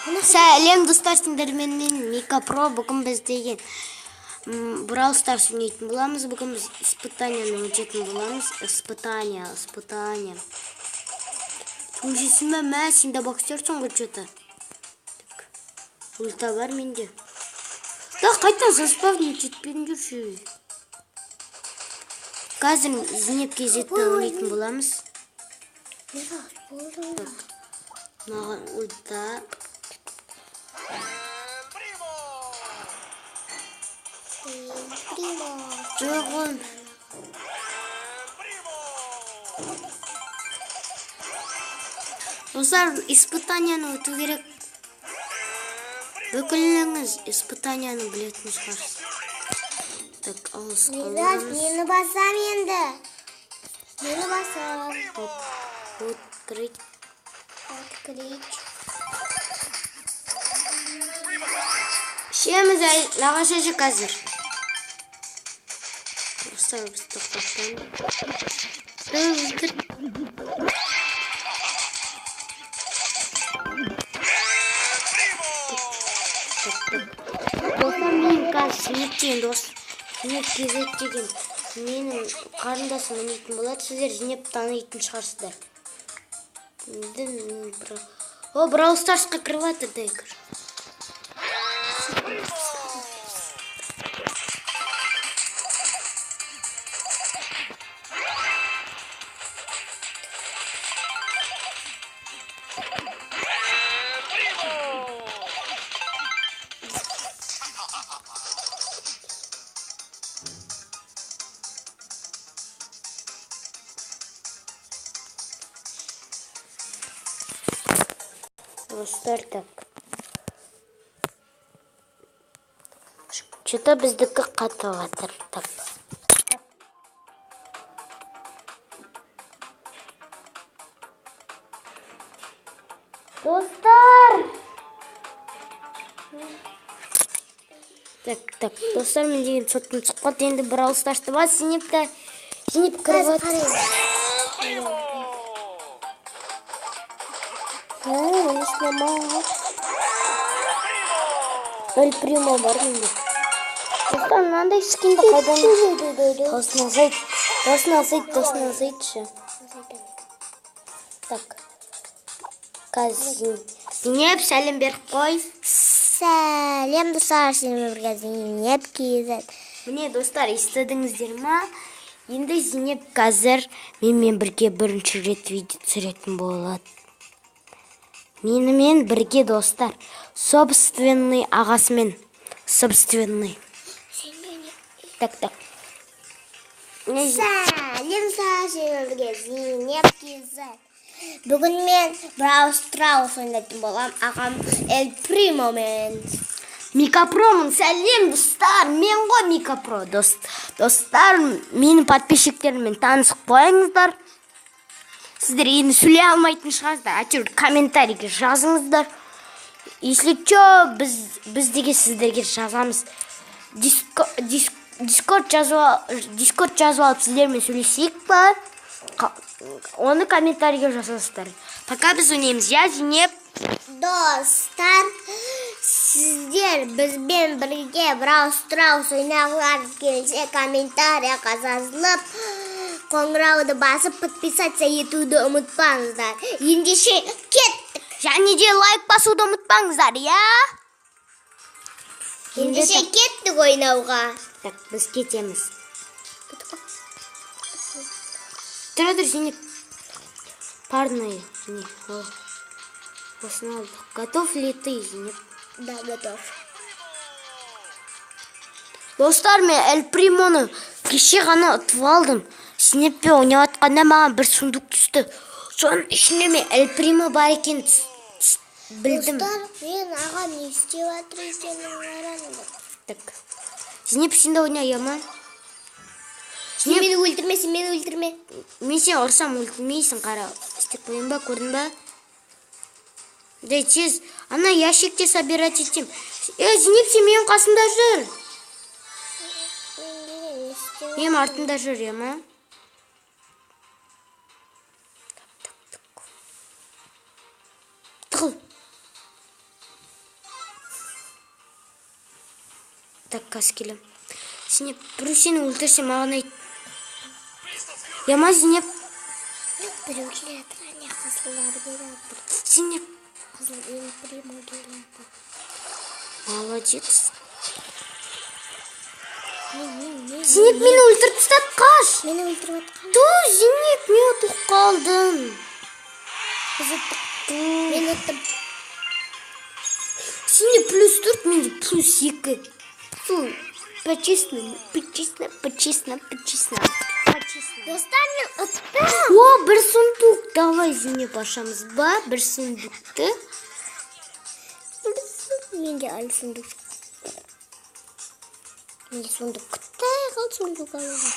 Сәлем достар, тыңдарманмен Мика Про. Бүгін біз деген Brawl Stars ойнайтын боламыз. Бүгін біз испытанияны өтетін боламыз. Испытания. Түңжесін мә, сен де боксерсің ғой что-то. Ульта бар менде. Да, қайтан заспавнен жетпедім жүрші. Қазір зінеп кезетті ойнайтын боламыз. Маған ульта. Жоғын. Достар, испытанияны өту керек. Бүкіліңіз испытанияны білетін шығарсыз. Так, алыс қаламыз. Нені басам енді? Нені басам? Открыть. Шеміз лағашашы қазір. Достар, біз тоқтақтан. Достар, мен қазір зінептен достар. Зінеп кезет деген менің қарындасым ойнайтын болады. Сіздер зінеп танитын шығарсыздар. О, Brawl Stars'қа кіріп атыр да екір. Достар, так. Что-то біздікі қатып атыр. Так. Достар! Так, достар, мен деген соттың сұққат енді Brawl Stars'ты ба, зінеп кіріп атыр. Он сломал. El Primo бар менде. Достар, мынандай скинді қайдан? Тосын азайтшы. Так. Қазір. Зінеп, сәлем беріп қой. Сәлем достар, сенімен бірге Зінеп кезет. Міне достар, естідіңіздер ма? Енді Зінеп қазір менімен бірге бірінші рет видео түсіретін болады. Менімен бірге достар, собственный ағасымен, собственный. Так. Сәлем сәлем бірге Зінеп кезет. Бүгін мен Brawl Stars ойнайтын болам, ағам El Primoмен. Мика Промын, сәлем достар, мен ғой Мика Про. Достар, менің подписчиктеріммен танысып қойыңыздар. Сіздер енді сөйлей алмайтын шығарсыздар, әйтеуір комментарийге жазыңыздар. Если что, біз деге сіздерге жазамыз. Дискорд жазып алып сіздермен сөйлесейік па? Оны комментарийге жазасыздар. Пока біз ойнаймыз. Я Зінеп. Достар, сіздер бізбен бірге Brawl Stars ойнағыларыңыз келсе комментарийға жазылып, қоңырауды басып подписаться етуді ұмытпаңыздар. Ендеше кеттік. Және де лайк басуды ұмытпаңыздар, я? Ендеше кеттік ойнауға. Так, біз кетеміз. Тұр, Зінеп. Парные. Осыны алдық. Готов ли ты, Зінеп? Да, готов. Достар, мен El Primo'ны кеше ғана ұтып алдым. Зінеппен ойнап атқанда маған бір сундук түсті. Соның ішінде мен El Primo бар екен білдім. Достар, мен ағам не істеп жатыр екенін қараңдар. Так. Зінеп, сен де ойна, яма? Сен мені өлтірме. Мен сен ұрсам өлтірмейсің, қара. Істеп қойын ба, көрдің ба? Да, тез. Ана ящикте собирать етем. Зінеп, сен менің қасымда жүр. Мен артында жүр, яма? Так, қазір келем. Зейнеп, біреу сені өлтірсе маған айт. Яма, Зейнеп. Біреу келе жатыр, әне қызылдар келе жатыр. Зейнеп. Қызыл ел примо келе жатыр. Молодец. Зейнеп, Мені өлтіріп тастады, қаш. мені өлтіріп жатқан. Ту, Зейнеп, мен ұтып қалдым. Мен ұттым. Сенде плюс 4, менде плюс 2. Фу, по-честному. Достар, мен ұттым. О, бір сундук. Давай, Зейнеп, ашамыз ба? Бір сундукты. Менде әлі сундук. Менде сундук қыттай қал сундук алуға.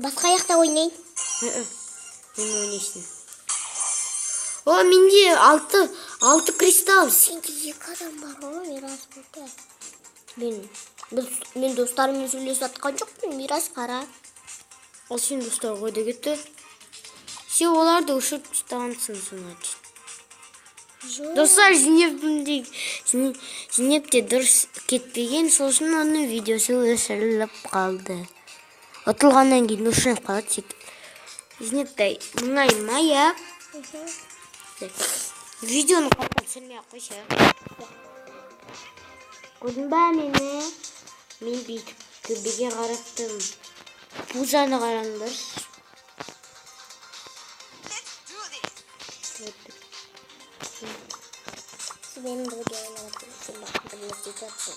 Басқа аяқта ойнайын. Мен ойнайсың. О, менде 6 кристалл. Сенде 2 адам бар ғой, Мирас болды. Мен достарыммен сөйлесіп жатқан жоқпын, Мирас қара. Ал сен достар қойда кетті. Сен оларды ұшырып тастағансың соңғы. Жоқ. Достар, Зейнепте дұрыс кетпеген, сол үшін оның видеосы өшіріліп қалды. Ұтылғаннан кейін өшіріліп қалады секілді. Зейнепте мұңайма, я? Видеоны қайтып түсірмей-ақ қойшы. Көрдің ба мені? Мен бүйтіп төбеге қараттым. Пузаны қараңдар. Сенің бірге ойнап сен бақын бірнәрсе жатсың.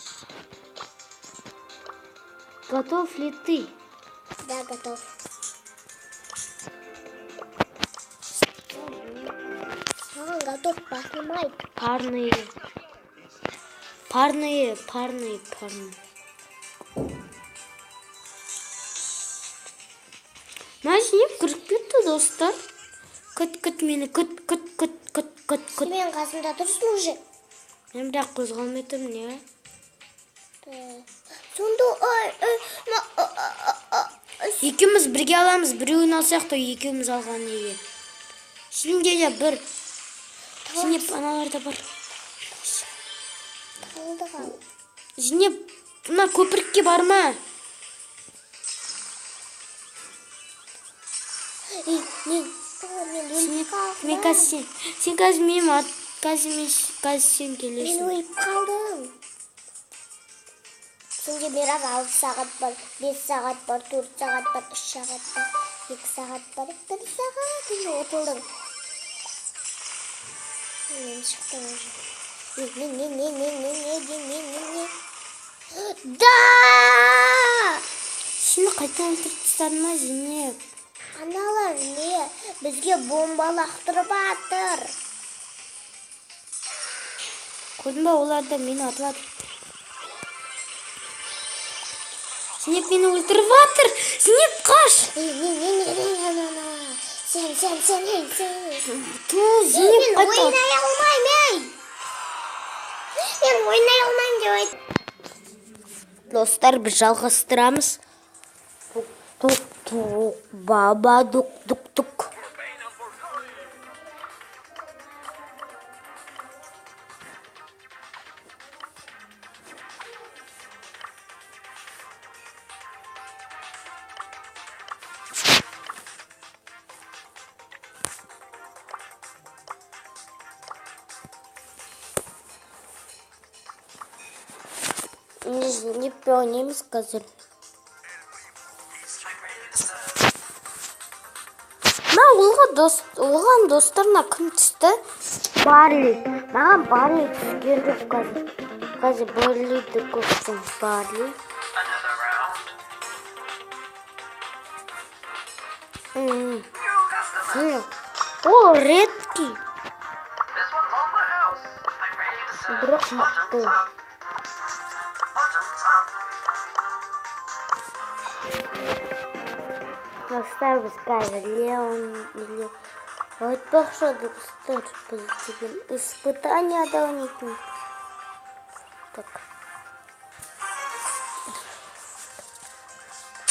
Готов ли ты? Да, готов. Саған готов басылмайды. Парные. Мәжінеп кіріп кетті, достар. Күт мені, күт. Сен қасымда тұрсың уже. Мен бірақ қозғалмай тұрмын, не? Сонда Екеуміз бірге аламыз, біреуін алсақ та екеуміз алған неге. Сенде де бір. Зейнеп, аналарда бар. Зейнеп, мына көпірікке барма. Мен қазір сен қазір менің ат, қазір сен келесің. Мен өліп қалдым. Сенде Мирас 6 сағат бар, 5 сағат бар, 4 сағат бар, 3 сағат бар, 2 сағат бар, 1 сағат. Мен отылдым. Мен шықтым уже. Да! Сені қайта өлтіріп тастады ма, Зейнеп? Аналар не? Бізге бомба лақтырып атыр. Көрдің ба, олар да мені атылады. Зейнеп мені өлтіріп атыр. Зейнеп, қаш! Сен. Ту, Зейнеп, Мен қайта. ойнай алмаймын. Мен ойнай алмаймын деп айт. Достар, біз жалғастырамыз. Тук, баба, дук. Не ойнаймыз қазір. Оған достарына күн түсті. Барли. Маған Барли түскен жоқ қазір. Қазір Барлиді көптің Барли. О, редкий. Бірақ мықты. Достар, біз қазір Леон айтпақшы достар, біз деген испытанияда ойнайтын. Так.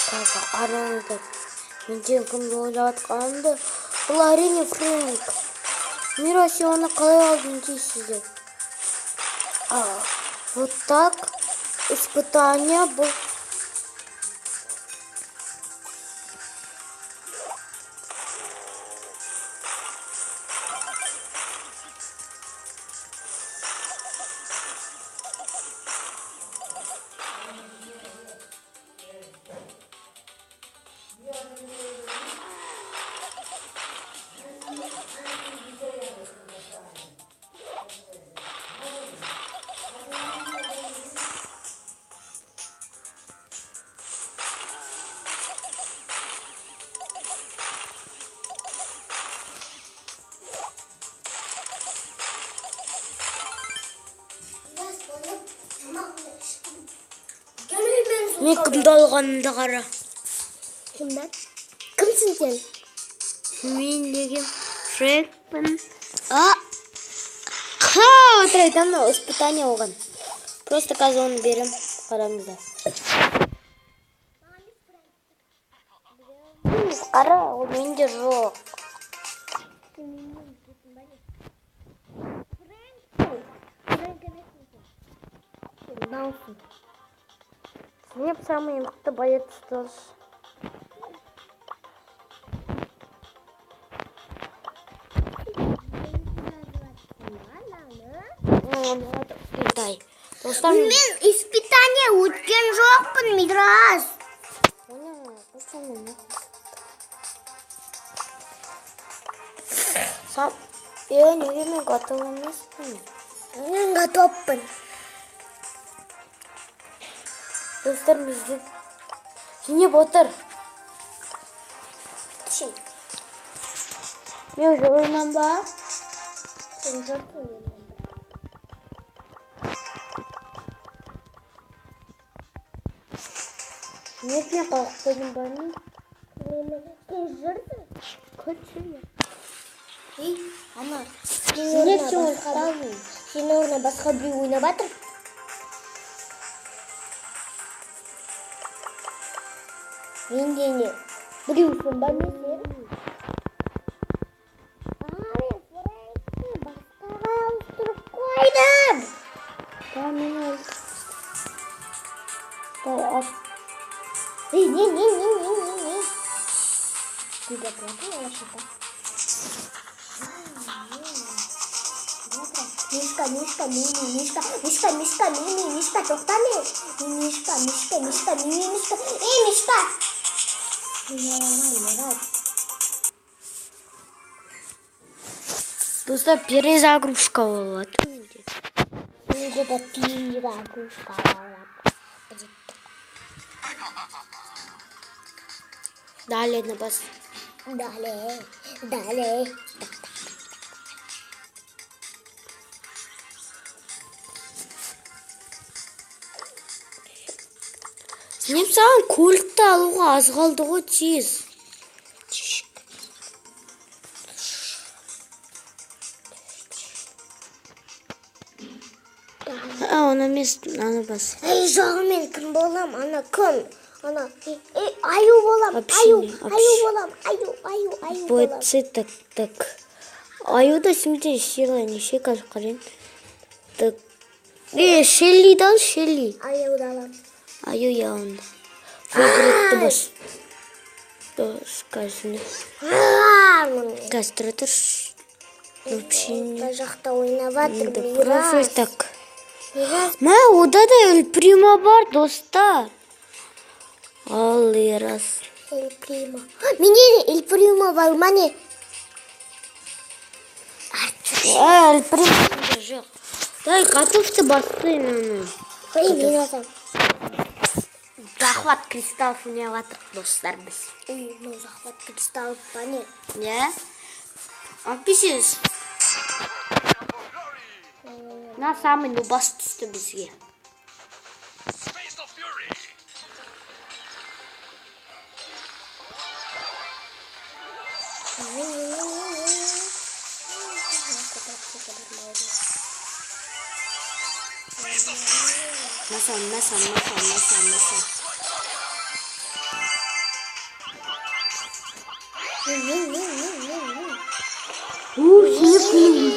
Қазір араңызда менден кімді ойлап атқанымды, бұл әрине Фрэнк. Мирас, оны қалай алдың дейсіздер? Вот так. испытание бұл. Мен кімді алғанымды қара. Кімден? Кімсің сен? Мен деген Фрэнкпін. Отрайда мынау испытание оған. Просто қазір оны берем. Қараңыздар. Қара, ол менде жоқ. Мне самый мықты боец тоже. Мен испытание өткен жоқпын, Мидрас. Неге мен готов емеспін? Мен готовпын. Достар бізде жинеп отыр. Түсін. Мен уже ойнам ба? Сен жоқпын. Нетіне қалып қойдың ба не? Сен жүрді. Көтшіне. Ана, Нетсе ойықталмын. сен орнына басқа біреу ойнап жатыр. Менде не? Біреусің ба не сен? Фрэнкті басқаға ауыстырып қойдым. Да, мен ол. Не. Куда плату лошадь? Мишка, тоқта не? Мишка, Мишка. Ей, Мишка! Достар, перезагрузка болады менде. Менде де перезагрузка болады. Далее на бас. Далее. Мен саған көлікті алуға аз қалды ғой тез. Оны емес, аны бас. Жағымен кім болам? Ана кім? Ана аю болам. Аю болам. Так. Аюда сімде сила неше қарин. Так. Шелли дал, Шелли. Аю далам. Аю яуында. Фабрикті бас. Скажем. Қазір тұрш. Вообще не. Жақта ойнап жатыр. Профиль так. Ма, ода да Эль Примо бар, достар. Ал, Ерас. Эль Примо. Менде Эль Примо бар, мане. Эль Примо жоқ. Дай, готовьте бассейн аны. Ой, мен атам. Захват кристаллов ойнап жатыр, достар біз. Ой, захват кристаллов па не? Не? Подписывайтесь. На самый нубас түсті бізге. Масан.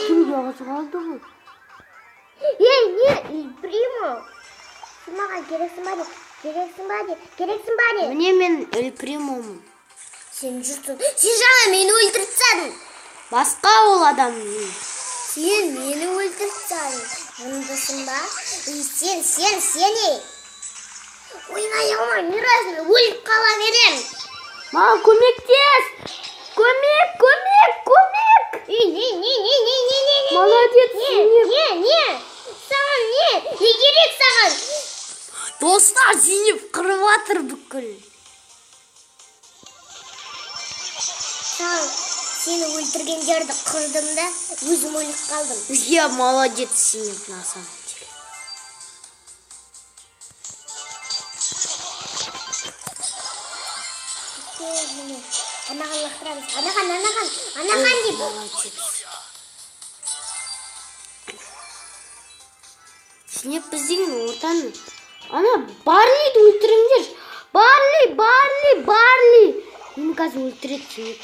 Сеніп жалғасы қалды ғой. Не, Эль Примо. Сен маған керексің ба де? Керексің ба де? Керексің ба де? Міне мен Эль Примомын. Сен жүрсің. Сен жаңа мені өлтіріп тастадың. Басқа ол адам. Сен мені өлтіріп тастадың. Жындысың ба? Сен ей. Ойнай алмай, мирасың, өліп қала берем. Маған көмектес. Көмек. Не. Молодец, Зинеп. Не. Саған не? Не керек саған? Достар, Зинеп қырып жатыр бүкіл. Сені өлтіргендерді қырдым да, өзім өліп қалдым. Я молодец, Зинеп, на самом деле. Анаған лақтырамыз. Анаған деп. Зинеп біз деген ортаны. Ана Барлиді өлтіріңдер. Барли. Мені қазір өлтіреді Зинеп.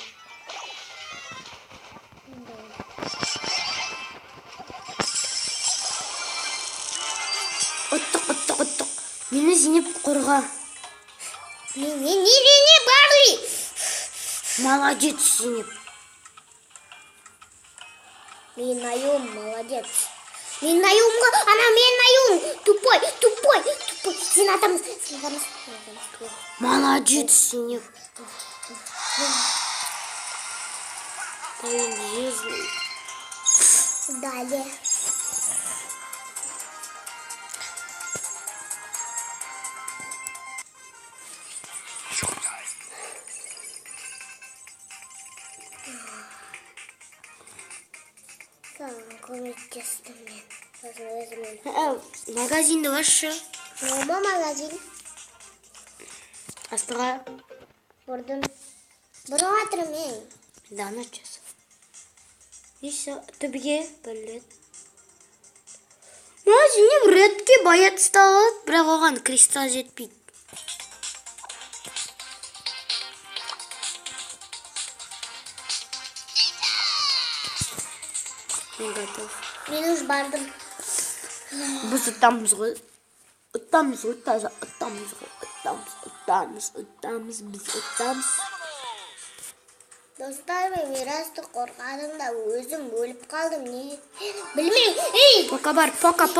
Ұттық. Мені Зинеп қорға. Не, Барли. Молодец, Зинеп. Менің аюым молодец. Менің аюымға, ана менің аюым. Тупой. Сен атамыз. Молодец, Зинеп. Далее. Көмектестім мен. Магазинді башы. Ома магазин. Астыға. Бұрдым. Бұрып атырым мен. Дана час. Еще түбіге білет. Зинеп редке баят сталады, бірақ оған кристалл жетпейді. Мен готов. Мен уж бардым. Біз ұттамыз ғой. Достар, мен мирасты қорқадым да өзім өліп қалдым. Не? Білмейм. Ей! Пока бар, пока. Не,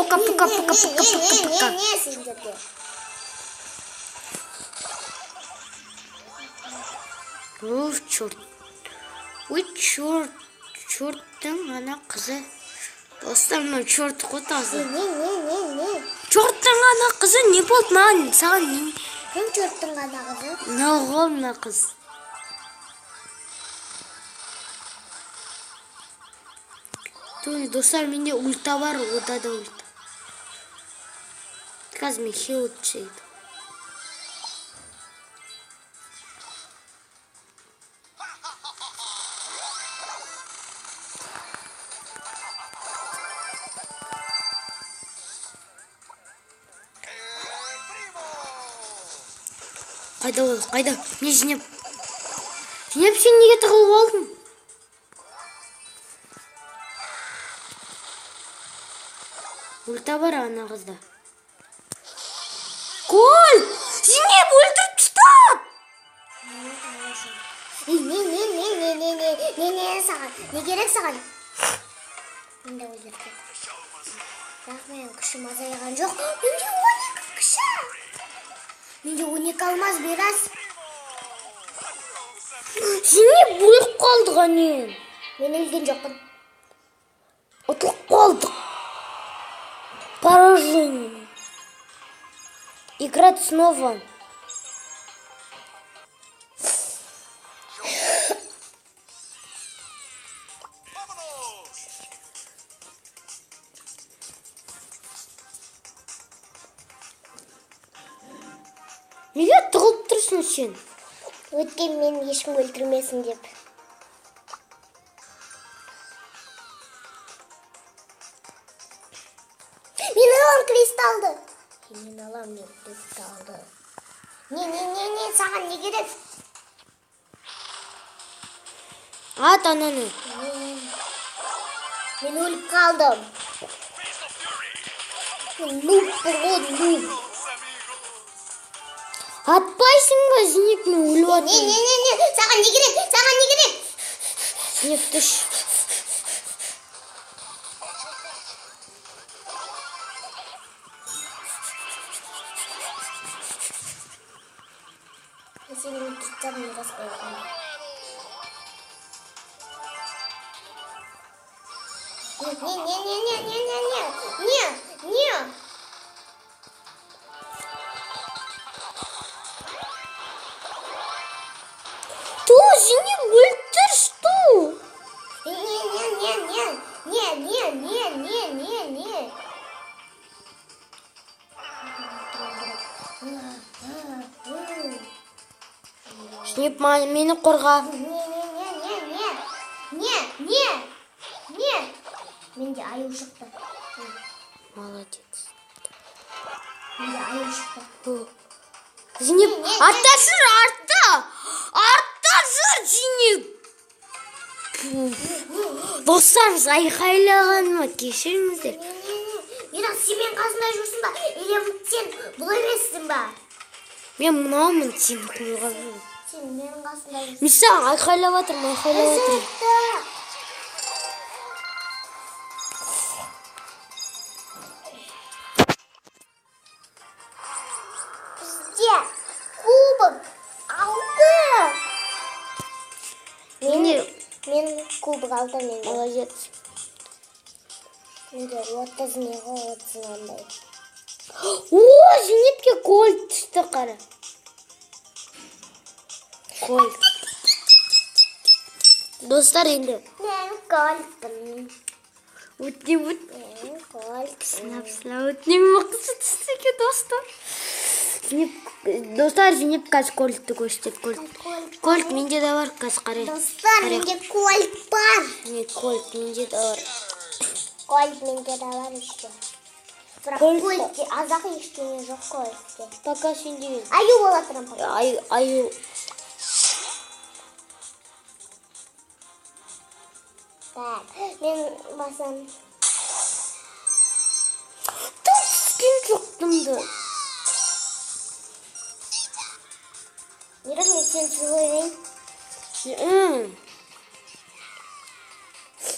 сендерде. Оф, черт. Ой, черттың ана қызы. Достар, мен черт қотазы. Не. Черттың ана қызы не болды маған? Саған не? Кім черттың ана қызы? Нағыл мына қыз. Достар, менде ульта бар, ода да ульта. Қазір мен хил түсейді. Қайда? Не Зинеп? Зинеп, сен неге тығылып алдың? Ульта бар ана қызда. Гол! Зинеп өлтіріп тастап! Не саған? Не керек саған? Менде өлтіріп кет. Бірақ мен күшім азайған жоқ. Менде 12 күші. Менде 12 алмаз бераз. Зинеп өліп қалды ғане. Мен өлген жоқпын. Ұтылып қалдық. Поражение. Играть снова. Неге тығылып тұрсың сен? Өткен мен ешкім өлтірмесін деп. Мен алам кристалды. Мен алам кристалды. Не, саған не керек? Ат ананы. Мен өліп қалдым. Нуб. Атпайсың ба, Зейнеп, мен өліп Не, атырмын. саған не керек? Саған не керек? Зейнеп, түш. Сенің тұттарың рас қойған. Не. Что, Зейнеп, өлтір, что? Не. Зейнеп, мені қорға. Не. Менде аю шықты. Молодец. Менде аю шықты. Зейнеп, артта жүр, артта! Артта жүр, Зейнеп! Достарымыз айқайлағаныма кешіріңіздер. Мирас, сен мен қасында жүрсің ба? Или сен бұл емессің ба? Мен мұнаумын, сені қойғаным. Сен менің қасында жүрсің. Мен саған айқайлап жатырмын. Бізде кубок алды. Мен кубок алдым. Молодец. Менде 30 мега отзывандай. О, Зейнепке кольт түсті, қара. Кольт. Достар, енді. Мен кольтпын. Өтне. Мен кольт. Сынап, өтне мақсы түсті екен, достар. Достар, Зейнеп қазір кольтті көрсетеді. Кольт менде де бар, қазір қарай. Достар, менде кольт бар. Кольт менде де бар. Кольт менде де бар еще. Бірақ кольтте азақ ештеңе жоқ кольтте. Пока сенде. Аю бола тұрам. Аю. Так, мен басам. Түскен жоқтымды. Мирас, мен сен сөйлейін.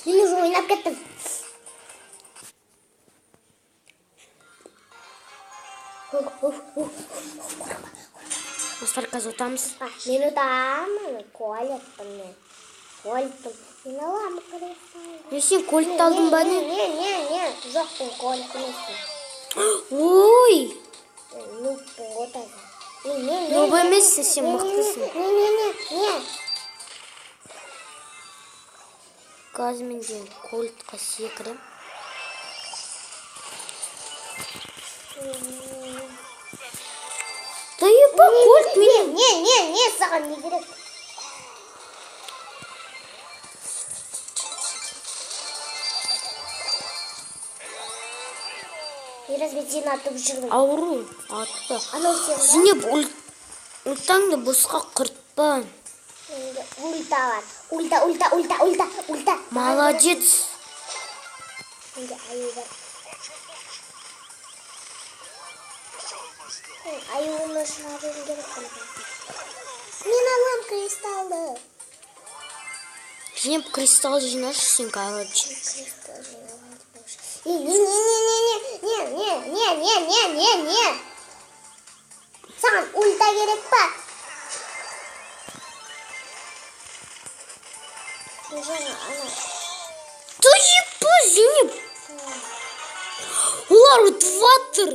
Мен уже ойнап кеттім. Достар, қазір отамыз. Мен ұтамын. Кольтпын мен. Кольтпын. Мен аламын кристалл. Сен кольтты алдың ба не? Не. Жоқ, мен кольт емеспін. Ой! Нубпын, отады. Нуб емессің, сен мықтысың. Не. Қазір менде кольтқа секірем. Да епа, кольт мен. Не, саған не керек? Мирас, мен сені атып жүрмін. Ауру, атты. Анау сен ба? Зейнеп, ұлтаңды босқа құртпа. Ульта бар. Ульта. Молодец. Менде аю бар. Аюны шығарып керек. Мен алам кристалды. Зейнеп, кристалл жинаш сен, короче. Кристалл жинап. Не. Саған ульта керек па? Ана. Да епа, Зейнеп. Олар ұтып жатыр.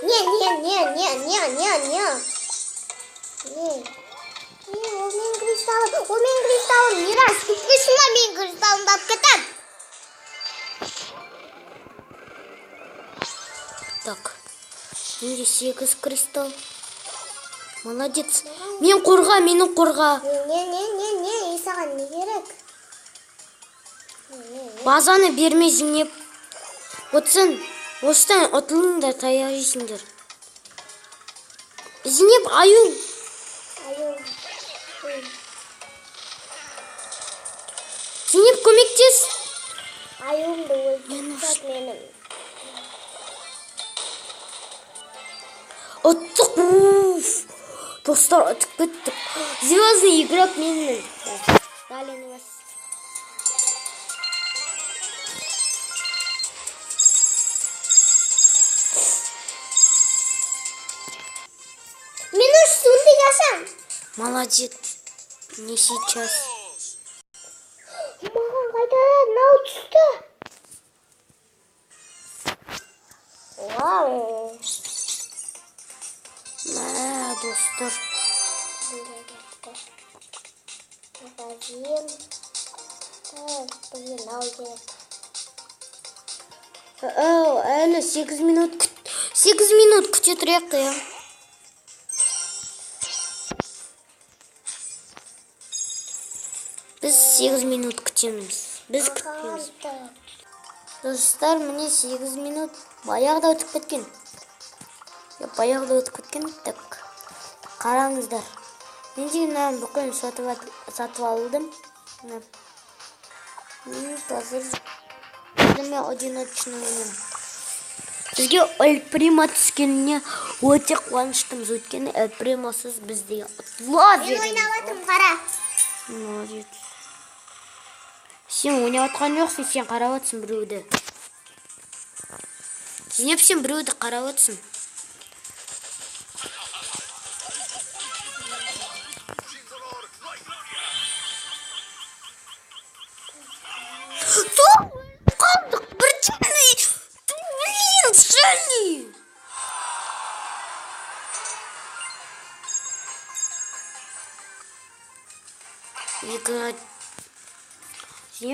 Не. Ол менің кристаллым. Мирас, кетпесін ба менің кристаллымды алып кетем. Так. Менде 8 кристалл. Молодец. Мені қорға. Не. Саған не керек? Базаны берме, Зейнеп. Вот сен осыдан ұтылыңдар, таяйсыңдар. Зейнеп, аю. Зейнеп, көмектес. Аюмды өлтіріп менің. Ұттық. Достар, өтіп кеттік. Звездный игрок менің. Далее на вас. Мен уж сундук ашам. Молодец. Не сейчас. Маған қайтадан мынау түсті. Вау. Мә, достар. Магазин. Блин, ау керек. Әлі 8 минут 8 минут күте тұрайық та. Біз 8 минут күтеміз. Біз күтеміз. Достар, міне 8 минут баяғыда өтіп кеткен. Баяғыда өтіп кеткен. Так, қараңыздар. Мен деген бүкіл сатып алдым. Қазір мен одиночный ойнаймын. Бізге Эль Примо түскеніне өте қуаныштымыз. Өйткені Эль Примосыз бізде ұтыла Мен ойнаватым, қара. Молодец. Сен ойнап отқан жоқсың, сен қарап отырсың біреуді. Сен біреуді қарап отырсың. Қалдық, бір тәні. Блин, шәли.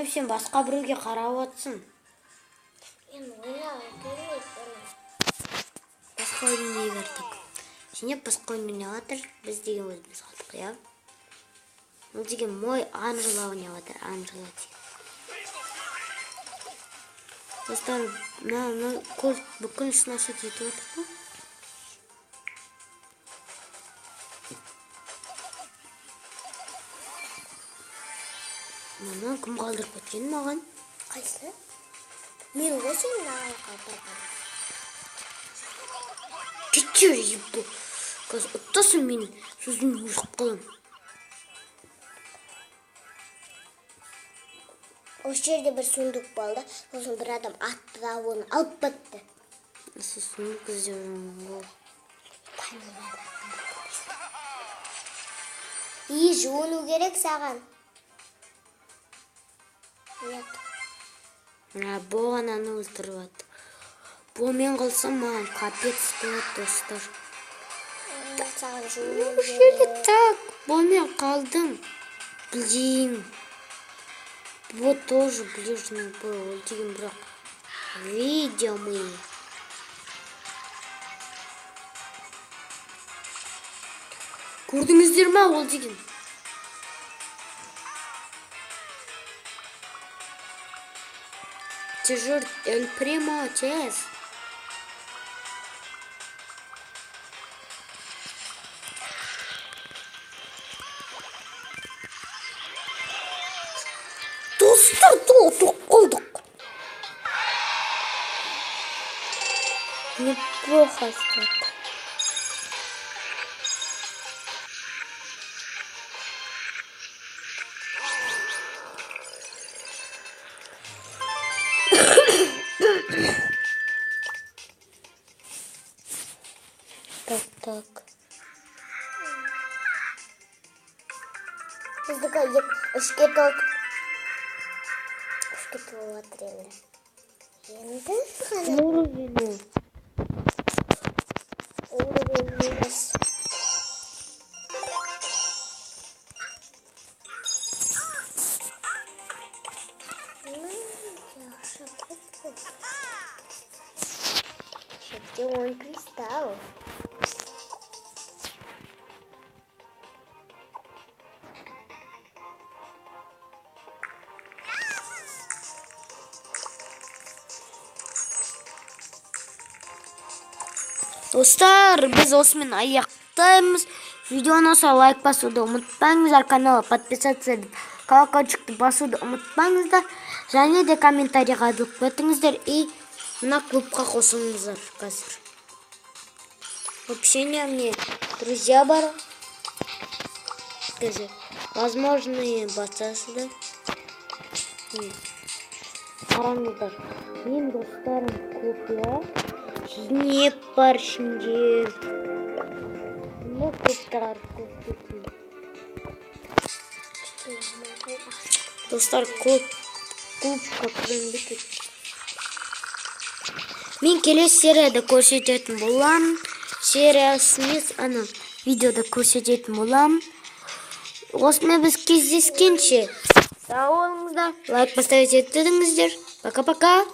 Сен басқа біреуге қарап отырсың. Мен ойнап көрмеймін. Басқа ойнай бердік. Сен басқа ойнай отыр, біз деген өзіміз қалдық, я? Ол деген мой Анжела ойнай отыр, Анжела деген. Достар, бүкіл сынасы жетіп отыр ба? Маған кім қалдырып кеткен маған? Қайсы? Мен осы ойнаған қалдырған. Кетер ебі. Қазір ұттасын мен сөзін ұшып қалам. Осы жерде бір сундук болды. Сосын бір адам атты да оны алып бітті. Осы сундук іздеп жүрмін ғой. Жуыну керек саған. Нет. Бұған аны өлтіріп атты. Бұл мен қылсам маған қапец болады, достар. Саған жуыну Бұл жерде так, бұл мен қалдым. Блин. Бұл тоже ближний был, ол деген бірақ. Видео мы. Көрдіңіздер ма ол деген? Тежер Эль Примо тез. Достар, тоқ қолдық. Неплохо стало. Так. Біздікі үшке толып отыр енді. Енді ғана уровень емес. Шепте он кристалл. Достар, біз осымен аяқтаймыз. Видеоны болса лайк басуды ұмытпаңыздар, каналға подписаться етіп, колокольчикті басуды ұмытпаңыздар. Және де комментарийға жазып өтіңіздер и мына клубқа қосылыңыздар қазір. В общении мне друзья бар. скажи. Возможно, и батасыда. Қараңыздар. Мен достарым көп, я. Не бар ішінде. Не көптар көптейтін. Достар көп. Клубқа кірінді. Мен келесі серияда көрсететін болам. Сериясы емес, ана видеода көрсететін болам. Осымен біз кездескенше сау болыңыздар. Лайк поставить етіңіздер. Пока-пока.